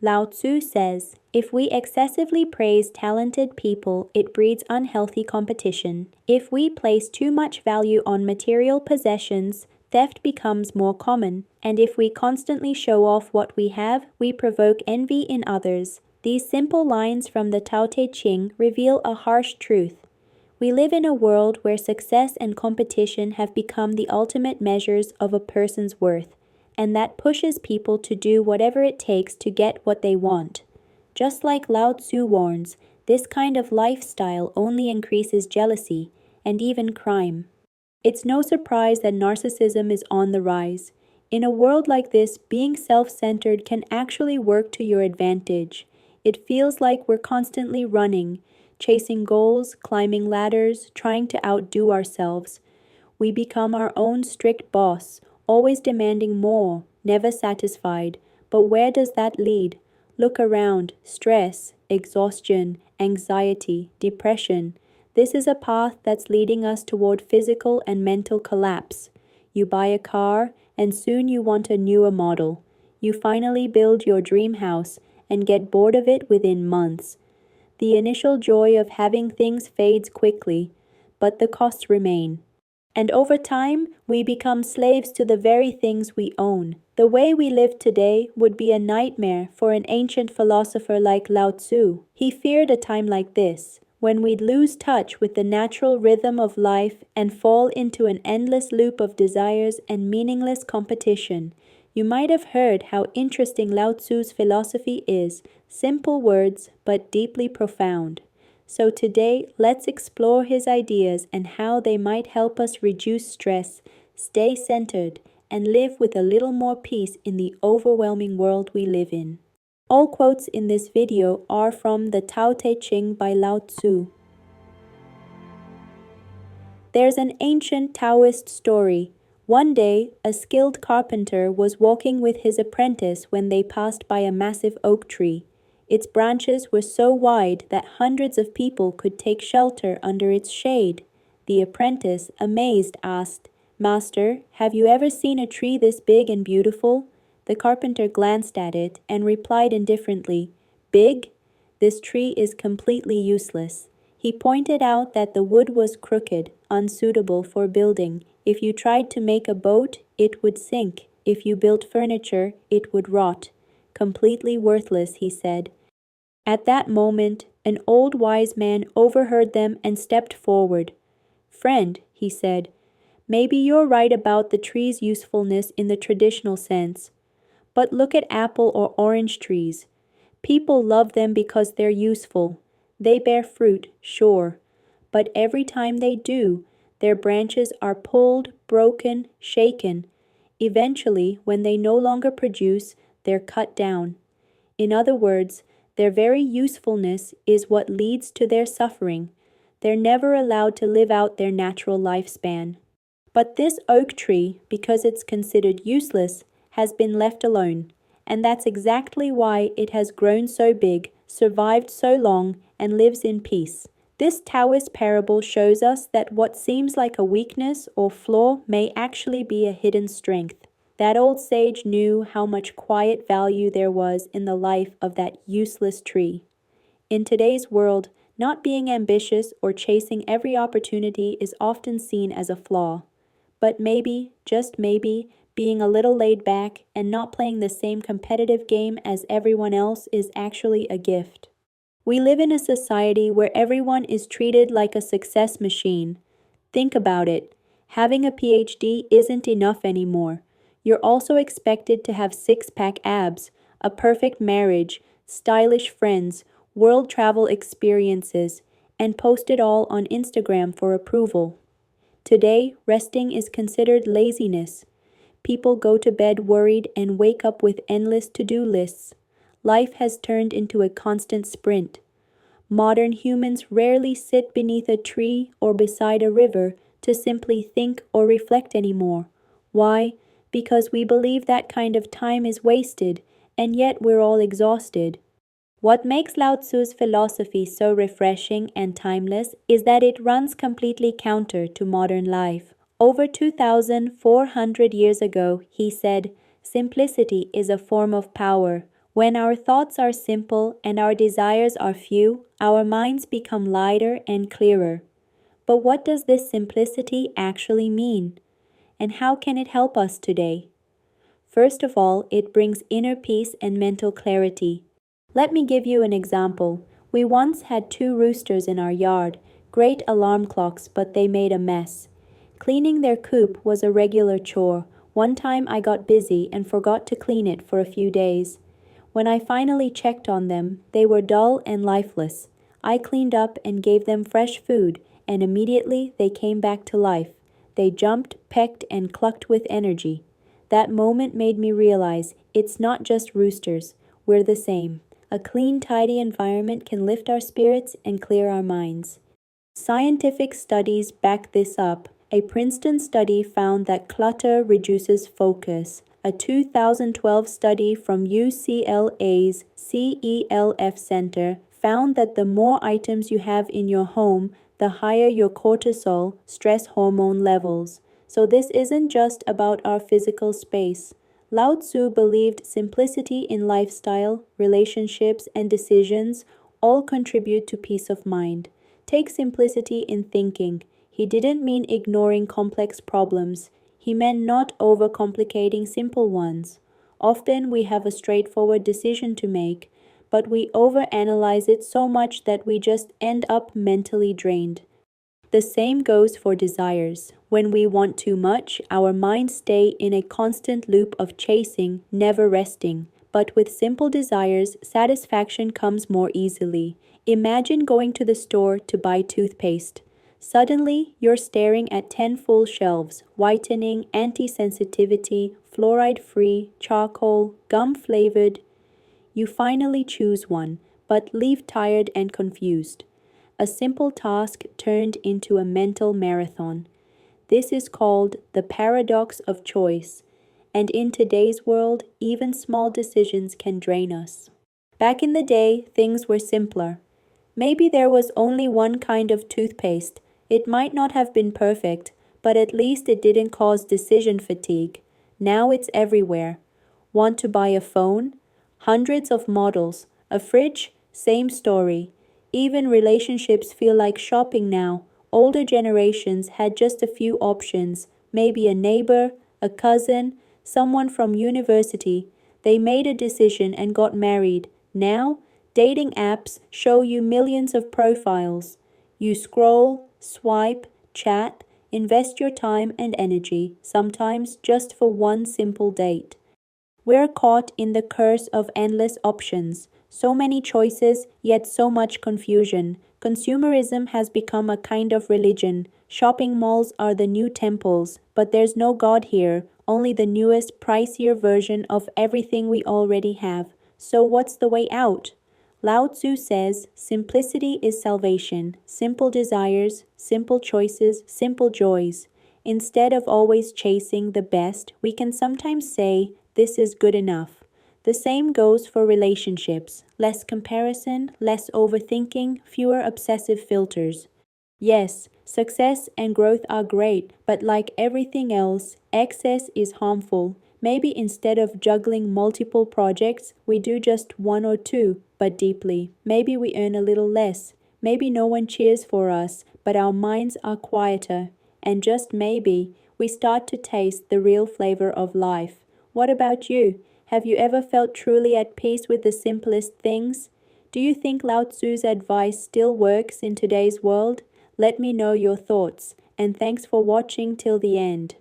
Lao Tzu says, if we excessively praise talented people, it breeds unhealthy competition. If we place too much value on material possessions, theft becomes more common. And if we constantly show off what we have, we provoke envy in others. These simple lines from the Tao Te Ching reveal a harsh truth. We live in a world where success and competition have become the ultimate measures of a person's worth, and that pushes people to do whatever it takes to get what they want. Just like Lao Tzu warns, this kind of lifestyle only increases jealousy and even crime. It's no surprise that narcissism is on the rise. In a world like this, being self-centered can actually work to your advantage. It feels like we're constantly running, chasing goals, climbing ladders, trying to outdo ourselves. We become our own strict boss, always demanding more, never satisfied. But where does that lead? Look around. Stress, exhaustion, anxiety, depression. This is a path that's leading us toward physical and mental collapse. You buy a car, and soon you want a newer model. You finally build your dream house and get bored of it within months. The initial joy of having things fades quickly, but the costs remain. And over time, we become slaves to the very things we own. The way we live today would be a nightmare for an ancient philosopher like Lao Tzu. He feared a time like this, when we'd lose touch with the natural rhythm of life and fall into an endless loop of desires and meaningless competition. You might have heard how interesting Lao Tzu's philosophy is, simple words but deeply profound. So today, let's explore his ideas and how they might help us reduce stress, stay centered, and live with a little more peace in the overwhelming world we live in. All quotes in this video are from the Tao Te Ching by Lao Tzu. There's an ancient Taoist story. One day, a skilled carpenter was walking with his apprentice when they passed by a massive oak tree. Its branches were so wide that hundreds of people could take shelter under its shade. The apprentice, amazed, asked, "Master, have you ever seen a tree this big and beautiful?" The carpenter glanced at it and replied indifferently, "Big? This tree is completely useless." He pointed out that the wood was crooked, unsuitable for building. If you tried to make a boat, it would sink. If you built furniture, it would rot. Completely worthless, he said. At that moment, an old wise man overheard them and stepped forward. "Friend," he said, "maybe you're right about the tree's usefulness in the traditional sense. But look at apple or orange trees. People love them because they're useful. They bear fruit, sure. But every time they do, their branches are pulled, broken, shaken. Eventually, when they no longer produce, they're cut down. In other words, their very usefulness is what leads to their suffering. They're never allowed to live out their natural lifespan. But this oak tree, because it's considered useless, has been left alone. And that's exactly why it has grown so big, survived so long, and lives in peace. This Taoist parable shows us that what seems like a weakness or flaw may actually be a hidden strength. That old sage knew how much quiet value there was in the life of that useless tree. In today's world, not being ambitious or chasing every opportunity is often seen as a flaw. But maybe, just maybe, being a little laid back and not playing the same competitive game as everyone else is actually a gift. We live in a society where everyone is treated like a success machine. Think about it. Having a PhD isn't enough anymore. You're also expected to have six-pack abs, a perfect marriage, stylish friends, world travel experiences, and post it all on Instagram for approval. Today, resting is considered laziness. People go to bed worried and wake up with endless to-do lists. Life has turned into a constant sprint. Modern humans rarely sit beneath a tree or beside a river to simply think or reflect anymore. Why? Because we believe that kind of time is wasted, and yet we're all exhausted. What makes Lao Tzu's philosophy so refreshing and timeless is that it runs completely counter to modern life. Over 2,400 years ago, he said, "Simplicity is a form of power. When our thoughts are simple and our desires are few, our minds become lighter and clearer. But what does this simplicity actually mean? And how can it help us today? First of all, it brings inner peace and mental clarity. Let me give you an example. We once had two roosters in our yard, great alarm clocks, but they made a mess. Cleaning their coop was a regular chore. One time I got busy and forgot to clean it for a few days. When I finally checked on them, they were dull and lifeless. I cleaned up and gave them fresh food, and immediately they came back to life. They jumped, pecked, and clucked with energy. That moment made me realize it's not just roosters, we're the same. A clean, tidy environment can lift our spirits and clear our minds. Scientific studies back this up. A Princeton study found that clutter reduces focus. A 2012 study from UCLA's CELF Center found that the more items you have in your home, the higher your cortisol, stress hormone levels. So this isn't just about our physical space. Lao Tzu believed simplicity in lifestyle, relationships, and decisions all contribute to peace of mind. Take simplicity in thinking. He didn't mean ignoring complex problems. He meant not overcomplicating simple ones. Often we have a straightforward decision to make, but we overanalyze it so much that we just end up mentally drained. The same goes for desires. When we want too much, our minds stay in a constant loop of chasing, never resting. But with simple desires, satisfaction comes more easily. Imagine going to the store to buy toothpaste. Suddenly, you're staring at 10 full shelves: whitening, anti-sensitivity, fluoride-free, charcoal, gum-flavored. You finally choose one, but leave tired and confused. A simple task turned into a mental marathon. This is called the paradox of choice. And in today's world, even small decisions can drain us. Back in the day, things were simpler. Maybe there was only one kind of toothpaste. It might not have been perfect, but at least it didn't cause decision fatigue. Now it's everywhere. Want to buy a phone? Hundreds of models. A fridge? Same story. Even relationships feel like shopping now. Older generations had just a few options, maybe a neighbor, a cousin, someone from university. They made a decision and got married. Now, dating apps show you millions of profiles. You scroll, swipe, chat, invest your time and energy, sometimes just for one simple date. We're caught in the curse of endless options. So many choices, yet so much confusion. Consumerism has become a kind of religion. Shopping malls are the new temples, but there's no God here, only the newest, pricier version of everything we already have. So what's the way out? Lao Tzu says, simplicity is salvation. Simple desires, simple choices, simple joys. Instead of always chasing the best, we can sometimes say, this is good enough. The same goes for relationships. Less comparison, less overthinking, fewer obsessive filters. Yes, success and growth are great, but like everything else, excess is harmful. Maybe instead of juggling multiple projects, we do just one or two, but deeply. Maybe we earn a little less. Maybe no one cheers for us, but our minds are quieter. And just maybe, we start to taste the real flavor of life. What about you? Have you ever felt truly at peace with the simplest things? Do you think Lao Tzu's advice still works in today's world? Let me know your thoughts, and thanks for watching till the end.